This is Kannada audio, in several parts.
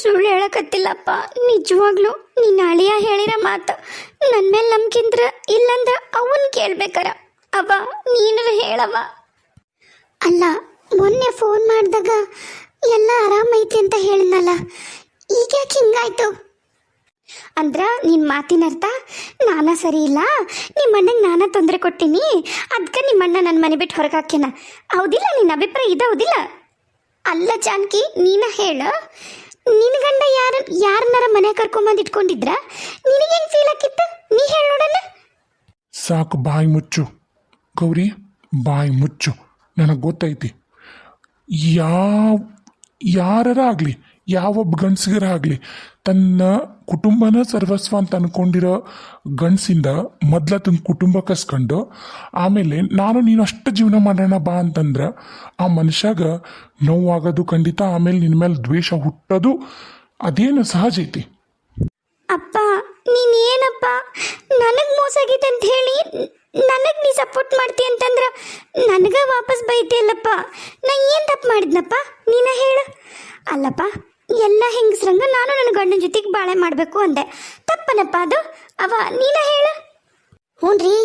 ಸುಳ್ಳು ಹೇಳಕತ್ತಿಲ್ಲಪ್ಪ. ನಿಜವಾಗ್ಲೂ ನಿನ್ನ ಅಳಿಯ ಹೇಳಿರೋ ಮಾತು ನನ್ನ ಮೇಲೆ ನಂಬಿಕೆಂದ್ರ ಇಲ್ಲಂದ್ರ ಅವನ್ ಕೇಳ್ಬೇಕಾರ. ಅವ ನೀನರ ಹೇಳವ. ಅಲ್ಲ, ಮೊನ್ನೆ ಫೋನ್ ಮಾಡಿದಾಗ ಎಲ್ಲ ಆರಾಮೈತಿ ಅಂತ ಹೇಳಿದ್ನಲ್ಲ, ಈಗ ಯಾಕೆ ಹಿಂಗಾಯ್ತು? ಅಂದ್ರ ನಿನ್ನ ಮಾತಿನ ಅರ್ಥ ನಾನಾ ಸರಿ ಇಲ್ಲ, ನಿಮ್ಮ ಅಣ್ಣಂಗೆ ನಾನಾ ತೊಂದರೆ ಕೊಟ್ಟಿನಿ, ಅದಕ್ಕೆ ನಿಮ್ಮ ಅಣ್ಣ ನನ್ನ ಮನೆ ಬಿಟ್ಟು ಹೊರಗೆ ಹಾಕ್ಯಾನ. ಹೌದಿಲ್ಲ? ನಿನ್ನ ಅಭಿಪ್ರಾಯ ಇದಾವುದಿಲ್ಲ? ಅಲ್ಲ ಜಾನಕಿ, ನೀನ ಹೇಳ. ನಿನ್ನ ಗಂಡ ಯಾರನ್ನಾರ ಮನೆ ಕರ್ಕೊಂಬಂದು ಇಟ್ಕೊಂಡಿದ್ರ ನಿನಗೇನು ಫೀಲ್ ಆಕಿತ್ತು? ನೀ ಹೇಳ ನೋಡಲ್ಲ. ಸಾಕು, ಬಾಯಿ ಮುಚ್ಚು ಗೌರಿ, ಬಾಯಿ ಮುಚ್ಚು. ನನಗೆ ಗೊತ್ತೈತಿ, ಯಾರ ಆಗಲಿ, ಯಾವೊಬ್ಬ ಗಂಡಸಿಗರ ಆಗಲಿ, ತನ್ನ ಕುಟುಂಬನ ಸರ್ವಸ್ವ ಅಂತ ಅನ್ಕೊಂಡಿರೋ ಗಂಡಸಿಂದ ಮೊದಲ ತನ್ನ ಕುಟುಂಬ ಕಸ್ಕೊಂಡು ಆಮೇಲೆ ನಾನು ನೀನು ಅಷ್ಟು ಜೀವನ ಮಾಡೋಣ ಬಾ ಅಂತಂದ್ರೆ ಆ ಮನುಷ್ಯಾಗ ನೋವಾಗೋದು ಖಂಡಿತ. ಆಮೇಲೆ ನಿನ್ನ ಮೇಲೆ ದ್ವೇಷ ಹುಟ್ಟೋದು ಅದೇನು ಸಹಜ ಐತಿ. ಅಪ್ಪ, ನೀನೇನಪ್ಪ ನನಗೆ ಮೋಸ ಆಗೈತೆ ಅಂತ ಹೇಳಿ ನನಗೆ ನೀ ಸಪೋರ್ಟ್ ಮಾಡ್ತಿ ಅಂತಂದ್ರೆ ನನಗೆ ವಾಪಸ್ ಬೈತಿಯಲ್ಲಪ್ಪ. ನಾ ಏನು ತಪ್ಪು ಮಾಡಿದ್ನಪ್ಪ? ನೀನ ಹೇಳು. ಅಲ್ಲಪ್ಪ, ಎಲ್ಲ ಹೆಂಗಸ್ರಂಗ ನಾನು ನನ್ನ ಗಂಡನ ಜೊತೆಗೆ ಬಾಳೆ ಮಾಡಬೇಕು ಅಂದೆ. ತಪ್ಪನಪ್ಪ ಅದು? ಅವ ನೀನ ಹೇಳು. ಹ್ಞೂನ್ರಿ,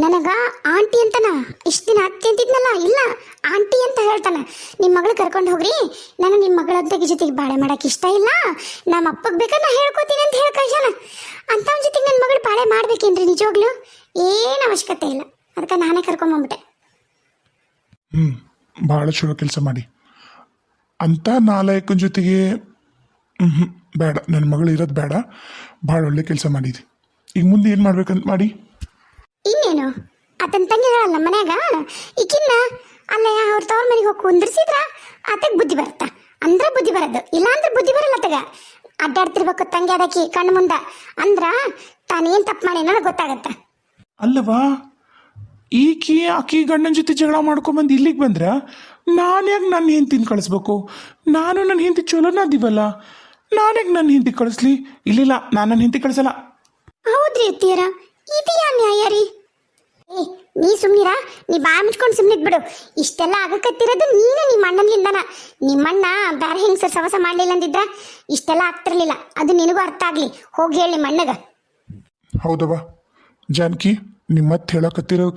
ನನಗ ಆಂಟಿ ಅಂತನ ಇಷ್ಟು ದಿನ ಅತ್ತೆ ಅಂತಿದ್ನಲ್ಲ, ಇಲ್ಲ ಆಂಟಿ ಅಂತ ಹೇಳ್ತಾನೆ. ನಿಮ್ಮ ಮಗಳು ಕರ್ಕೊಂಡು ಹೋಗ್ರಿ, ನಾನು ನಿಮ್ಮ ಮಗಳದ್ದಕ್ಕೆ ಜೊತೆಗೆ ಬಾಳೆ ಮಾಡಕ್ಕೆ ಇಷ್ಟ ಇಲ್ಲ, ನಮ್ಮ ಅಪ್ಪಗೆ ಬೇಕಾದ್ರೆ ನಾ ಹೇಳ್ಕೊತೀನಿ ಅಂತ ಹೇಳಿ ಕಳ್ಸೋಣ. ಅಂಥವ್ನ ಜೊತೆಗೆ ನನ್ನ ಮಗಳು ಬಾಳೆ ಮಾಡ್ಬೇಕೇನ್ರಿ? ನಿಜವಾಗ್ಲು ಏನು ಅವಶ್ಯಕತೆ ಇಲ್ಲ, ಅದಕ್ಕೆ ನಾನೇ ಕರ್ಕೊಂಬಂದ್ಬಿಟ್ಟೆ. ಭಾಳ ಚಲೋ ಕೆಲಸ ಮಾಡಿ. ಅಂಥ ನಾಲಾಯಕನ ಜೊತೆಗೆ ಬೇಡ, ನನ್ನ ಮಗಳು ಇರೋದು ಬೇಡ. ಭಾಳ ಒಳ್ಳೆ ಕೆಲಸ ಮಾಡಿದ್ವಿ. ಈಗ ಮುಂದೆ ಏನು ಮಾಡ್ಬೇಕಂತ ಮಾಡಿ. ಇನ್ನೇನು, ಆತನ ತಂಗಿಗಳಲ್ಲ ಮನ್ಯಾಗ, ಈಗಿನ್ನ ಅಲ್ಲ ಅವ್ರ ತವ್ರ ಮನೆಗೆ ಹೋಗಿ ಕುಂದಿರ್ಸಿದ್ರ ಆತಗೆ ಬುದ್ಧಿ ಬರುತ್ತಾ? ಅಂದ್ರೆ ಬುದ್ಧಿ ಬರೋದು, ಇಲ್ಲ ಅಂದ್ರೆ ಬುದ್ಧಿ ಬರಲ್ಲ. ಆತಗ ಅಡ್ಡಾಡ್ತಿರ್ಬೇಕು ತಂಗಿ ಅದಕ್ಕೆ ಕಣ್ಣು ಮುಂದೆ, ಅಂದ್ರ ತಾನೇನು ತಪ್ಪು ಮಾಡಿ ನನಗೆ ಗೊತ್ತಾಗತ್ತ. ಅಲ್ಲವಾ, ಆಕಿ ಗಂಡನ ಜೊತೆ ಜಗಳ ಮಾಡ್ಕೊಂಬಂದು ಇಲ್ಲಿಗೆ ಬಂದ್ರೆ ನಾನು ಯಾಕೆ ನನ್ನ ಹೆಂಡ್ತಿನ ಕಳಿಸ್ಬೇಕು? ನಾನು ನನ್ನ ಹೆಂಡತಿ ಚಲೋನಾದಿವಲ್ಲ, ನಾನು ಯಾಕೆ ನನ್ನ ಹೆಂಡತಿ ಕಳಿಸ್ಲಿ? ಇಲ್ಲಿಲ್ಲ, ನಾನು ನನ್ನ ಹೆಂಡತಿ ಕಳಿಸಲ್ಲ. ಹೌದ್ರಿ ಅತ್ತಿಯರ, ಇದೆಯಾ ನ್ಯಾಯ ರೀ? ನೀ ಸುಮ್ನಿರಾ, ನೀ ಬಾಯಿ ಮುಚ್ಕೊಂಡು ಸುಮ್ಮನಿದ್ ಬಿಡು. ಇಷ್ಟೆಲ್ಲ ಆಗಕತ್ತಿರೋದು ನೀನು ನಿಮ್ಮ ಅಣ್ಣನಿಂದನ. ನಿಮ್ಮಣ್ಣ ಬೇರೆ ಹೆಂಗಸರ್ ಸವಸ ಮಾಡಲಿಲ್ಲ ಅಂದಿದ್ರ ಇಷ್ಟೆಲ್ಲ ಆಗ್ತಿರ್ಲಿಲ್ಲ. ಅದು ನಿನಗೂ ಅರ್ಥ ಆಗ್ಲಿ, ಹೋಗಿ ಹೇಳಿ ನಿಮ್ಮ ಅಣ್ಣಗ. ಹೌದವ್ವ ಜಾನಕಿ, ನಿಮ್ಮ ಮತ್ತೆ ಹೇಳಕತ್ತಿರೋದು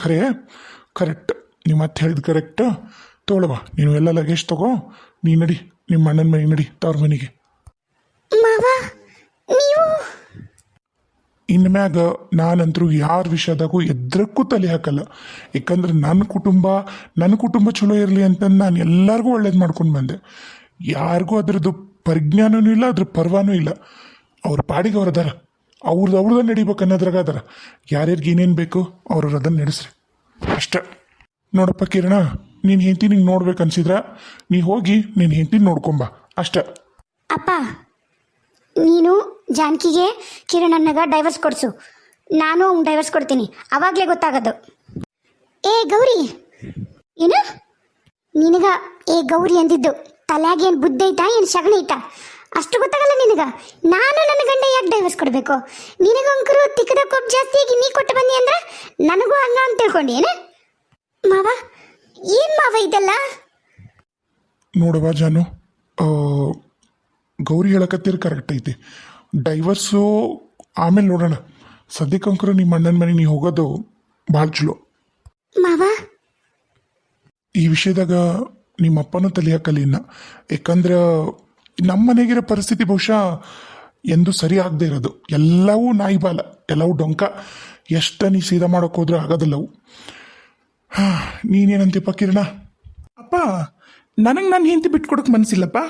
ಕರೆಕ್ಟ್. ನಿಮ್ಮ ಮತ್ತೆ ಹೇಳಿದ ಕರೆಕ್ಟ್. ತೊಗೊಳವ, ನೀನು ಎಲ್ಲ ಲಗೇಜ್ ತಗೋ, ನೀ ನಡಿ ನಿಮ್ಮ ಅಣ್ಣನ ಮನೆಗೆ, ನಡಿ ತವ್ರ ಮನೆಗೆ. ಮಾವ, ನೀವು ಇನ್ನು ಮ್ಯಾಗ ನಾನಂತರೂ ಯಾರ ವಿಷಯದಾಗೂ ಎದ್ರಕ್ಕೂ ತಲೆ ಹಾಕಲ್ಲ. ಯಾಕಂದ್ರೆ ನನ್ನ ಕುಟುಂಬ ಚಲೋ ಇರಲಿ ಅಂತ ನಾನು ಎಲ್ಲರಿಗೂ ಒಳ್ಳೇದು ಮಾಡ್ಕೊಂಡು ಬಂದೆ. ಯಾರಿಗೂ ಅದ್ರದ್ದು ಪರಿಜ್ಞಾನವೂ ಇಲ್ಲ, ಅದ್ರ ಪರ್ವಾನೂ ಇಲ್ಲ. ಅವ್ರ ಪಾಡಿಗೆ ಅವ್ರು ಅದಾರ, ಅವ್ರದ್ದು ನಡಿಬೇಕು ಅನ್ನೋದ್ರಾಗ ಅದಾರ. ಯಾರ್ಯಾರಿಗೆ ಏನೇನು ಬೇಕು ಅವ್ರವ್ರು ಅದನ್ನು ನಡೆಸ್ರಿ ಅಷ್ಟೆ. ನೋಡಪ್ಪ ಕಿರಣ, ನೀನು ಹೆಂಡತಿ ನಿಂಗೆ ನೋಡ್ಬೇಕು ಅನ್ಸಿದ್ರ ನೀ ಹೋಗಿ ನಿನ್ನ ಹೆಂಡತಿನ ನೋಡ್ಕೊಂಬ ಅಷ್ಟೆ. ಅಪ್ಪ, ನೀನು ಜಾನಕಿಗೆ ಕಿರಣಣ್ಣಗ ಡೈವರ್ಸ್ ಕೊಡ್ಸು, ನಾನು ಅವ್ನು ಡೈವರ್ಸ್ ಕೊಡ್ತೀನಿ. ಅವಾಗಲೇ ಗೊತ್ತಾಗೋದು. ಏ ಗೌರಿ, ಏನು ನಿನಗ ಏ ಗೌರಿ ಅಂದಿದ್ದು ತಲೆಯಾಗ ಏನು ಬುದ್ಧಿ ಐತಾ, ಏನು ಸಗಣಿ ಐತಾ? ಅಷ್ಟು ಗೊತ್ತಾಗಲ್ಲ ನಿನಗ? ನಾನು ನನ್ನ ಗಂಡ ಯಾಕೆ ಡೈವರ್ಸ್ ಕೊಡಬೇಕು? ನಿನಗಂಕರು ತಿಕ್ಕದ ಕೊಟ್ಟು ಜಾಸ್ತಿಯಾಗಿ ನೀ ಕೊಟ್ಟು ಬಂದಿ ಅಂದ್ರೆ ನನಗೂ ಹಂಗ ಅಂತ ತಿಳ್ಕೊಂಡು ಏನು ಮಾವ? ಏನು ಮಾವ ಇದೆಲ್ಲ? ನೋಡವಾ ಜಾನು, ಗೌರಿ ಹೇಳಕತ್ತೀರ ಕರೆಕ್ಟ್ ಐತಿ. ಡೈವರ್ಸು ಆಮೇಲೆ ನೋಡೋಣ. ಸದ್ಯಕ್ಕಂಕರು ನಿಮ್ಮ ಅಣ್ಣನ ಮನೆ ನೀ ಹೋಗೋದು ಭಾಳ ಚಲೋ. ಮಾವ, ಈ ವಿಷಯದಾಗ ನಿಮ್ಮ ಅಪ್ಪನೂ ತಲೆ ಹಾಕಲ್ಲ ಇನ್ನ. ಯಾಕಂದ್ರೆ ನಮ್ಮ ಮನೆಗಿರೋ ಪರಿಸ್ಥಿತಿ ಬಹುಶಃ ಎಂದು ಸರಿ ಆಗದೆ ಇರೋದು. ಎಲ್ಲವೂ ನಾಯಿ ಬಾಲ, ಎಲ್ಲವೂ ಡೊಂಕ. ಎಷ್ಟು ನೀ ಸೀದಾ ಮಾಡೋಕೆ ಹೋದ್ರೂ ಆಗೋದಿಲ್ಲವು. ನೀನೇನಂತೀಪ್ಪ ಕಿರಣ? ಅಪ್ಪ, ನನಗೆ ನಾನು ಹೆಂಡತಿ ಬಿಟ್ಕೊಡಕ್ಕೆ ಮನಸ್ಸಿಲ್ಲಪ್ಪ.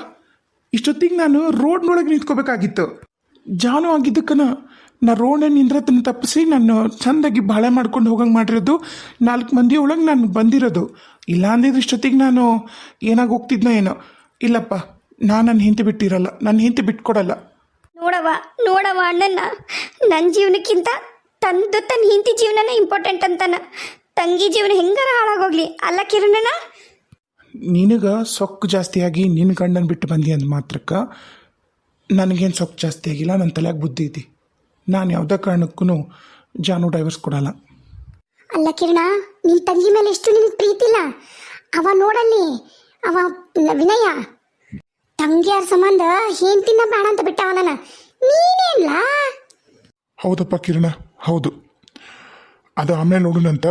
ಇಷ್ಟೊತ್ತಿಗೆ ನಾನು ರೋಡ್ನೊಳಗೆ ನಿಂತ್ಕೋಬೇಕಾಗಿತ್ತು. ಜಾನು ಆಗಿದ್ದಕ್ಕನ ನಾ ರೋಡನ್ನು ನಿಂದ್ರತನ ತಪ್ಪಿಸಿ ನಾನು ಚೆಂದಾಗಿ ಬಾಳೆ ಮಾಡ್ಕೊಂಡು ಹೋಗಂಗೆ ಮಾಡಿರೋದು. 4 ಮಂದಿ ಒಳಗೆ ನಾನು ಬಂದಿರೋದು. ಇಲ್ಲ ಅಂದಿದ್ರೆ ಇಷ್ಟೊತ್ತಿಗೆ ನಾನು ಏನಾಗಿ ಹೋಗ್ತಿದ್ನೋ ಏನೋ. ಇಲ್ಲಪ್ಪ, ನಾನು ನನ್ನ ಹೆಂಡತಿ ಬಿಟ್ಟಿರಲ್ಲ, ನನ್ನ ಹೆಂಡತಿ ಬಿಟ್ಕೊಡಲ್ಲ. ನೋಡವ ಅಣ್ಣನ, ನನ್ನ ಜೀವನಕ್ಕಿಂತ ತನ್ನ ಹೆಂಡತಿ ಜೀವನನೇ ಇಂಪಾರ್ಟೆಂಟ್ ಅಂತಾನ. ತಂಗಿ ಜೀವನ ಹೆಂಗಾರ ಹಾಳಾಗೋಗ್ಲಿ ಅಲ್ಲ ಕಿರಣಣ್ಣ? ನಿನಗೆ ಸೊಕ್ಕು ಜಾಸ್ತಿಯಾಗಿ ನಿನ್ನ ಗಂಡನ ಬಿಟ್ಟು ಬಂದಿ ಅಂದ ಮಾತ್ರಕ್ಕೆ ನನಗೇನು ಸೊಕ್ಕು ಜಾಸ್ತಿ ಆಗಿಲ್ಲ. ನನ್ನ ತಲೆಯಾಗ ಬುದ್ಧಿ ಐತಿ. ನಾನು ಯಾವುದೇ ಕಾರಣಕ್ಕೂ ಜಾನು ಡೈವರ್ಸ್ ಕೊಡಲ್ಲ. ಅಲ್ಲ ಕಿರಣ, ನಿನ್ನ ತಂಗಿ ಮೇಲೆ ಎಷ್ಟು ನಿನಗೆ ಪ್ರೀತಿ ಇಲ್ಲ? ಅವ ನೋಡಲ್ಲಿ, ಅವ ವಿನಯ ತಂಗಿಯಾರ ಸಂಬಂಧ ಹೆಂಡ್ತಿನ ಬೇಡ ಅಂತ ಬಿಟ್ಟವ ನನ್ನ ನೀನೇನ್ಲ. ಹೌದಪ್ಪ ಕಿರಣ, ಹೌದು. ಅದು ಆಮೇಲೆ ನೋಡೋಣಂತ.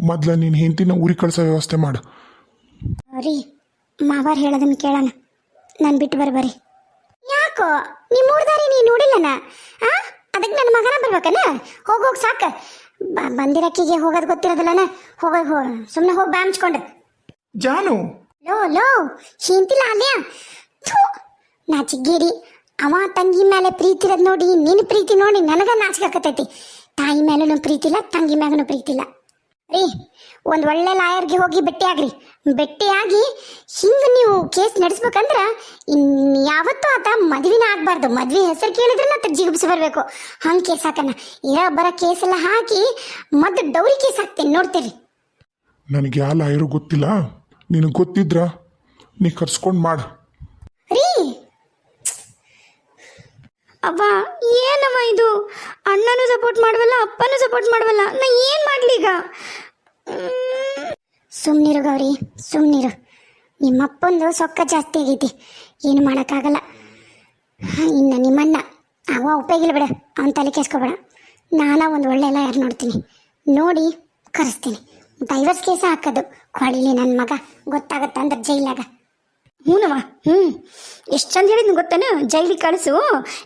ಮೊದ್ಲು ನೀನು ಹೆಂಡತಿನ ಊರಿಗೆ ಕಳ್ಸೋ ವ್ಯವಸ್ಥೆ ಮಾಡು. ರೀ ಮಾವಾರ್ ಹೇಳೋದನ್ನ ಕೇಳೋಣ, ನಾನು ಬಿಟ್ಟು ಬರ್ಬರಿ. ಯಾಕೋ ನಿಮ್ಮೂರ್ ದಾರಿ ನೀ ನೋಡಿಲ್ಲನ? ಅದಕ್ಕೆ ನನ್ನ ಮಗನ ಬರ್ಬೇಕನ? ಹೋಗೋಗ್ ಸಾಕ. ಬಂದಿರಕ್ಕಿಗೆ ಹೋಗೋದು ಗೊತ್ತಿರೋದಿಲ್ಲನ? ಹೋಗೋದು ಸುಮ್ಮನೆ ಹೋಗಿ ಬ್ಯಾಮ್ಚ್ಕೊಂಡು. ಜಾನು, ಲೋ ಶೀಂತಿಲ್ಲ ಅಲ್ಯಾ? ನಾಚಿಗೇರಿ. ಅವ ತಂಗಿ ಮೇಲೆ ಪ್ರೀತಿ ಇರೋದು ನೋಡಿ ನಿನ್ನ ಪ್ರೀತಿ ನೋಡಿ ನನಗ ನಾಚಿಕೆ ಆಕತೈತಿ. ತಾಯಿ ಮೇಲೂ ಪ್ರೀತಿ ಇಲ್ಲ, ತಂಗಿ ಮ್ಯಾಗನು ಪ್ರೀತಿ ಇಲ್ಲ. ರೀ ಒಂದು ಒಳ್ಳೆ ಲಾಯರ್ಗೆ ಹೋಗಿ ಭೇಟಿಯಾಗ್ರಿ. ಭೇಟಿಯಾಗಿ ಹಿಂಗೆ ನೀವು ಕೇಸ್ ನಡೆಸ್ಬೇಕಂದ್ರ ಯಾವತ್ತೂ ಆತ ಮದ್ವಿನ ಆಗ್ಬಾರ್ದು. ಮದ್ವೆ ಹೆಸರು ಕೇಳಿದ್ರೆ ಆತ ಜಿಗುಪ್ಸಿ ಬರಬೇಕು. ಹಂಗೆ ಕೇಸ್ ಹಾಕಣ. ಬರೋ ಕೇಸ್ ಎಲ್ಲ ಹಾಕಿ ಮತ್ತೆ ಡೌರಿ ಕೇಸ್ ಹಾಕ್ತೇನೆ, ನೋಡ್ತೇರಿ. ನನಗೆ ಯಾವ ಲಾಯರು ಗೊತ್ತಿಲ್ಲ. ನಿನಗೆ ಗೊತ್ತಿದ್ರ ನೀ ಕರ್ಸ್ಕೊಂಡು ಮಾಡು. ರೀ ಅವ್ವ ಏನಮ್ಮ ಇದು? ಅಣ್ಣನೂ ಸಪೋರ್ಟ್ ಮಾಡವಲ್ಲ, ಅಪ್ಪನೂ ಸಪೋರ್ಟ್ ಮಾಡವಲ್ಲ. ನಾ ಏನು ಮಾಡಲಿ ಈಗ? ಸುಮ್ಮನಿರು ಗೌರಿ, ಸುಮ್ಮನಿರು. ನಿಮ್ಮಪ್ಪಂದು ಸೊಕ್ಕ ಜಾಸ್ತಿ ಆಗೈತಿ, ಏನು ಮಾಡೋಕ್ಕಾಗಲ್ಲ. ಇನ್ನು ನಿಮ್ಮಣ್ಣ ಅವ ಉಪಯೋಗಿಲ್ಲ ಬಿಡ, ಅವನ ತಲೆ ಕೆಸ್ಕೊಬೇಡ. ನಾನು ಒಂದು ಒಳ್ಳೆ ಲಾಯರ್ ನೋಡ್ತೀನಿ, ನೋಡಿ ಕರೆಸ್ತೀನಿ. ಡೈವರ್ಸ್ ಕೇಸ ಹಾಕೋದು ಕೊಳಿಲಿ ನನ್ನ ಮಗ ಗೊತ್ತಾಗತ್ತ ಅಂದ್ರೆ ಜೈಲಾಗ. ಹ್ಞೂನವ, ಎಷ್ಟು ಚಂದ ಹೇಳಿದ್ನು ಗೊತ್ತೇನು? ಜೈಲಿಗೆ ಕಳಿಸು,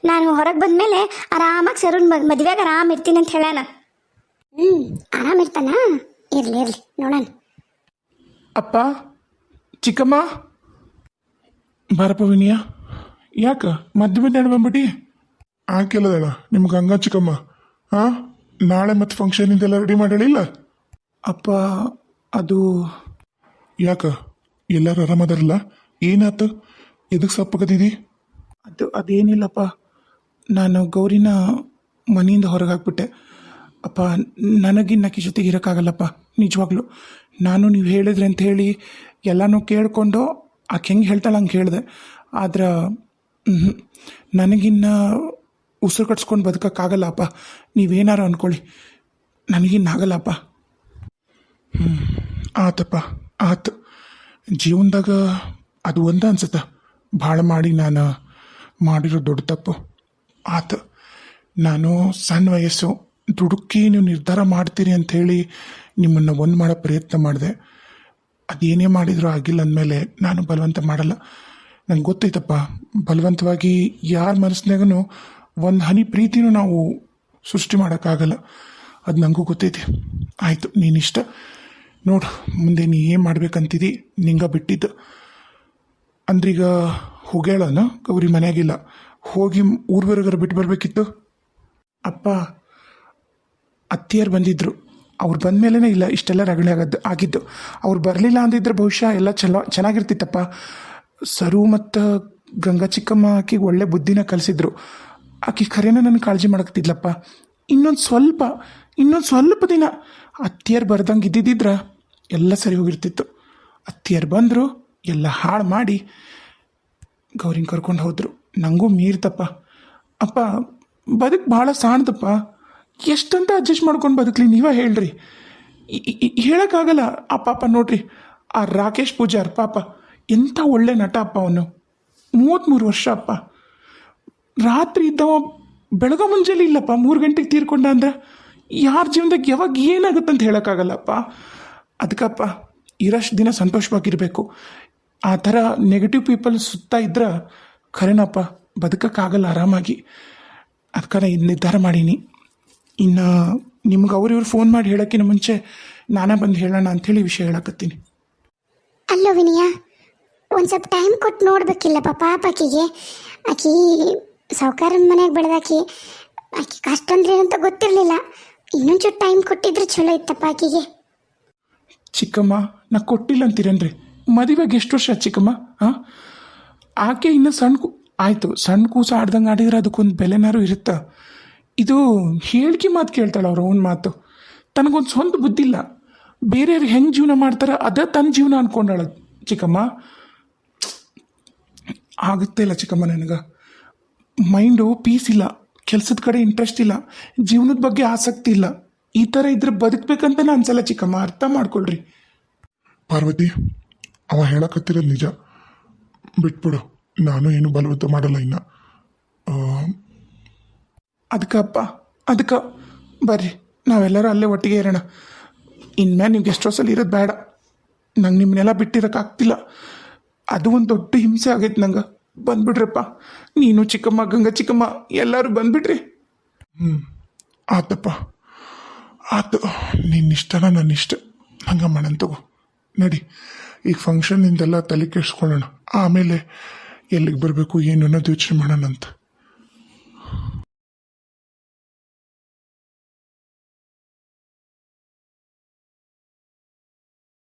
ನಾನು ಹೊರಗೆ ಬಂದಮೇಲೆ ಆರಾಮಾಗಿ ಸರುಣ್ ಮದುವೆಗೆ ಆರಾಮ್ ಇರ್ತೀನಿ ಅಂತ ಹೇಳೋಣ. ಆರಾಮಿರ್ತಾನ? ಇರಲಿ ನೋಡೋಣ. ಅಪ್ಪ, ಚಿಕ್ಕಮ್ಮ, ಬಾರಪ್ಪ ವಿನಯ. ಯಾಕ ಮಧ್ಯ ಮಧ್ಯಾಹ್ನ ಬಂದ್ಬಿಟ್ಟು? ಆಕೆಲ್ಲದಳ ನಿಮ್ಮ ಗಂಗಾ ಚಿಕ್ಕಮ್ಮ. ನಾಳೆ ಮತ್ತೆ ಫಂಕ್ಷನಿಂದೆಲ್ಲ ರೆಡಿ ಮಾಡಿಲ್ಲ? ಅಪ್ಪ ಅದು ಯಾಕ ಎಲ್ಲರೂ ಆರಾಮದಾರಲ್ಲ? ಏನಾತು? ಎದಕ್ಕೆ ಸಪ್ಪಗದಿದಿ? ಅದೇನಿಲ್ಲಪ್ಪ, ನಾನು ಗೌರಿನ ಮನೆಯಿಂದ ಹೊರಗೆ ಹಾಕ್ಬಿಟ್ಟೆ ಅಪ್ಪ. ನನಗಿನ್ನಕ್ಕೆ ಜೊತೆಗೆ ಇರೋಕ್ಕಾಗಲ್ಲಪ್ಪ, ನಿಜವಾಗ್ಲು. ನಾನು ನೀವು ಹೇಳಿದ್ರಿ ಅಂತ ಹೇಳಿ ಎಲ್ಲನೂ ಕೇಳಿಕೊಂಡು ಆಕೆ ಹೆಂಗೆ ಹೇಳ್ತಾಳೆ ಹಂಗೆ ಹೇಳಿದೆ. ಆದ್ರೆ ನನಗಿನ್ನ ಉಸಿರು ಕಟ್ಸ್ಕೊಂಡು ಬದುಕೋಕ್ಕಾಗಲ್ಲಪ್ಪ. ನೀವೇನಾರು ಅಂದ್ಕೊಳ್ಳಿ, ನನಗಿನ್ನಾಗಲ್ಲಪ್ಪ. ಆತಪ್ಪ, ಆತು. ಜೀವನದಾಗ ಅದು ಒಂದ ಅನ್ಸುತ್ತ, ಭಾಳ ಮಾಡಿ ನಾನು ಮಾಡಿರೋ ದೊಡ್ಡ ತಪ್ಪು ಆತು. ನಾನು ಸಣ್ಣ ವಯಸ್ಸು ದುಡುಕಿ ನೀವು ನಿರ್ಧಾರ ಮಾಡ್ತೀರಿ ಅಂಥೇಳಿ ನಿಮ್ಮನ್ನು ಒಂದು ಮಾಡೋ ಪ್ರಯತ್ನ ಮಾಡಿದೆ. ಅದೇನೇ ಮಾಡಿದರೂ ಆಗಿಲ್ಲ ಅಂದಮೇಲೆ ನಾನು ಬಲವಂತ ಮಾಡಲ್ಲ. ನಂಗೆ ಗೊತ್ತೈತಪ್ಪ, ಬಲವಂತವಾಗಿ ಯಾರ ಮನಸ್ಸಿನಾಗೂ ಒಂದು ಹನಿ ಪ್ರೀತಿನೂ ನಾವು ಸೃಷ್ಟಿ ಮಾಡೋಕ್ಕಾಗಲ್ಲ. ಅದು ನನಗೂ ಗೊತ್ತೈತಿ. ಆಯಿತು, ನೀನಿಷ್ಟ ನೋಡು. ಮುಂದೆ ನೀ ಏನು ಮಾಡ್ಬೇಕಂತಿದ್ದಿ ನಿಂಗೆ ಬಿಟ್ಟಿದ್ದು. ಅಂದ್ರೀಗ ಹೋಗ್ಯಾಳನ ಗೌರಿ ಮನೆಯಾಗಿಲ್ಲ, ಹೋಗಿ ಊರ್ವರೆಗಾರ ಬಿಟ್ಟು ಬರಬೇಕಿತ್ತು. ಅಪ್ಪ, ಅತ್ತಿಯರು ಬಂದಿದ್ದರು. ಅವ್ರು ಬಂದ ಮೇಲೇ ಇಲ್ಲ ಇಷ್ಟೆಲ್ಲ ರಗಳೆ ಆಗಿದ್ದು. ಅವ್ರು ಬರಲಿಲ್ಲ ಅಂದಿದ್ರೆ ಬಹುಶಃ ಎಲ್ಲ ಚೆನ್ನಾಗಿರ್ತಿತ್ತಪ್ಪ. ಸರು ಮತ್ತು ಗಂಗಾ ಚಿಕ್ಕಮ್ಮ ಆಕೆಗೆ ಒಳ್ಳೆ ಬುದ್ಧಿನ ಕಲಿಸಿದ್ರು. ಆಕೆ ಖರೇನ ನನ್ನ ಕಾಳಜಿ ಮಾಡಕ್ತಿದ್ಲಪ್ಪ. ಇನ್ನೊಂದು ಸ್ವಲ್ಪ ದಿನ ಅತ್ತಿಯರು ಬರ್ದಂಗೆ ಇದ್ದಿದ್ದಿದ್ರೆ ಎಲ್ಲ ಸರಿ ಹೋಗಿರ್ತಿತ್ತು. ಅತ್ತಿಯರು ಬಂದರು, ಎಲ್ಲ ಹಾಳು ಮಾಡಿ ಗೌರಿನ ಕರ್ಕೊಂಡು ಹೋದರು. ನನಗೂ ಮೀರ್ತಪ್ಪ. ಅಪ್ಪ, ಬದುಕು ಭಾಳ ಸಾಣದಪ್ಪ. ಎಷ್ಟಂತ ಅಡ್ಜಸ್ಟ್ ಮಾಡ್ಕೊಂಡು ಬದುಕಲಿ ನೀವೇ ಹೇಳ್ರಿ. ಹೇಳೋಕ್ಕಾಗಲ್ಲ. ಆ ಪಾಪ ನೋಡ್ರಿ, ಆ ರಾಕೇಶ್ ಪೂಜಾರ್ ಪಾಪ ಎಂಥ ಒಳ್ಳೆ ನಟ ಅಪ್ಪ. ಅವನು 33 ವರ್ಷ ಅಪ್ಪ. ರಾತ್ರಿ ಇದ್ದವ ಬೆಳಗ್ಗೆ ಮುಂಜಾನೆ ಇಲ್ಲಪ್ಪ, 3 ಗಂಟೆಗೆ ತೀರ್ಕೊಂಡ ಅಂದ್ರೆ ಯಾರ ಜೀವನದಾಗ ಯಾವಾಗ ಏನಾಗುತ್ತಂತ ಹೇಳೋಕ್ಕಾಗಲ್ಲಪ್ಪ. ಅದಕ್ಕಪ್ಪ ಇರೋಷ್ಟು ದಿನ ಸಂತೋಷವಾಗಿರಬೇಕು. ಆ ಥರ ನೆಗೆಟಿವ್ ಪೀಪಲ್ ಸುತ್ತ ಇದ್ರೆ ಖರೇನಪ್ಪ ಬದುಕೋಕ್ಕಾಗಲ್ಲ ಆರಾಮಾಗಿ. ಅದಕ್ಕೆ ಇದು ನಿರ್ಧಾರ ಮಾಡೀನಿ. ಇನ್ನು ನಿಮ್ಗೆ ಅವ್ರಿವ್ರು ಫೋನ್ ಮಾಡಿ ಹೇಳೋಕ್ಕಿಂತ ಮುಂಚೆ ನಾನೇ ಬಂದು ಹೇಳೋಣ ಅಂಥೇಳಿ ವಿಷಯ ಹೇಳಕತ್ತೀನಿ. ಅಲ್ಲೋ ವಿನಯ, ಒಂದು ಸ್ವಲ್ಪ ಟೈಮ್ ಕೊಟ್ಟು ನೋಡ್ಬೇಕಿಲ್ಲ ಪಾಪ ಆಕಿಗೆ. ಆಕಿ ಸಾವುಕಾರನ ಮನೆಗೆ ಬೆಳೆದಾಕಿ, ಆಕಿ ಕಷ್ಟ ಅಂದ್ರೆ ಅಂತ ಗೊತ್ತಿರಲಿಲ್ಲ. ಇನ್ನೊಂಚೂರು ಟೈಮ್ ಕೊಟ್ಟಿದ್ರೆ ಚಲೋ ಇತ್ತಪ್ಪ ಆಕಿಗೆ. ಚಿಕ್ಕಮ್ಮ, ನಾ ಕೊಟ್ಟಿಲ್ಲ ಅಂತೀರೇನ್ರಿ? ಮದುವೆಗೆ ಎಷ್ಟು ವರ್ಷ ಚಿಕ್ಕಮ್ಮ? ಆಕೆ ಇನ್ನು ಆಯಿತು, ಸಣ್ಣ ಕೂಸು ಆಡ್ದಂಗೆ ಆಡಿದ್ರೆ ಅದಕ್ಕೊಂದು ಬೆಲೆನಾರು ಇರುತ್ತೆ. ಇದು ಹೇಳಿಕೆ ಮಾತು ಕೇಳ್ತಾಳೆ, ಅವ್ರ ಅವನ ಮಾತು. ತನಗೊಂದು ಸ್ವಂತ ಬುದ್ಧಿಲ್ಲ. ಬೇರೆಯವ್ರು ಹೆಂಗೆ ಜೀವನ ಮಾಡ್ತಾರೆ ಅದೇ ತನ್ನ ಜೀವನ ಅಂದ್ಕೊಂಡಾಳ ಚಿಕ್ಕಮ್ಮ. ಆಗುತ್ತೆ ಇಲ್ಲ ಚಿಕ್ಕಮ್ಮ, ನನಗೆ ಮೈಂಡು ಪೀಸ್ ಇಲ್ಲ, ಕೆಲಸದ ಕಡೆ ಇಂಟ್ರೆಸ್ಟ್ ಇಲ್ಲ, ಜೀವನದ ಬಗ್ಗೆ ಆಸಕ್ತಿ ಇಲ್ಲ. ಈ ಥರ ಇದ್ರೆ ಬದುಕಬೇಕಂತಲೇ ಅನ್ಸಲ್ಲ ಚಿಕ್ಕಮ್ಮ, ಅರ್ಥ ಮಾಡ್ಕೊಳ್ರಿ. ಪಾರ್ವತಿ, ಅವ ಹೇಳಕತ್ತಿರೋದು ನಿಜ. ಬಿಟ್ಬಿಡು, ನಾನು ಏನು ಬಲವಂತ ಮಾಡಲ್ಲ ಇನ್ನು. ಅದಕ್ಕಪ್ಪ ಅದಕ್ಕೆ ಬರ್ರಿ ನಾವೆಲ್ಲರೂ ಅಲ್ಲೇ ಒಟ್ಟಿಗೆ ಇರೋಣ. ಇನ್ಮೇಲೆ ನೀವು ಗೆಸ್ಟ್ ಹೌಸಲ್ಲಿ ಇರೋದು ಬೇಡ. ನಂಗೆ ನಿಮ್ಮನ್ನೆಲ್ಲ ಬಿಟ್ಟಿರೋಕ್ಕಾಗ್ತಿಲ್ಲ. ಅದು ಒಂದು ದೊಡ್ಡ ಹಿಂಸೆ ಆಗೈತೆ ನಂಗೆ. ಬಂದ್ಬಿಡ್ರಪ್ಪ, ನೀನು ಚಿಕ್ಕಮ್ಮ ಗಂಗಾ ಚಿಕ್ಕಮ್ಮ ಎಲ್ಲರೂ ಬಂದ್ಬಿಡ್ರಿ. ಆತಪ್ಪ ಆತು, ನಿನ್ನಿಷ್ಟನ ನನ್ನ ಇಷ್ಟ. ಹಂಗೆ ಮಾಡೋಣ ತಗೋ. ನಡಿ, ಈಗ ಫಂಕ್ಷನ್ನಿಂದೆಲ್ಲ ತಲೆ ಕೆಡಿಸ್ಕೊಳ್ಳೋಣ. ಆಮೇಲೆ ಎಲ್ಲಿಗೆ ಬರಬೇಕು ಏನು ಅನ್ನೋದು ಯೋಚನೆ ಮಾಡೋಣಂತ.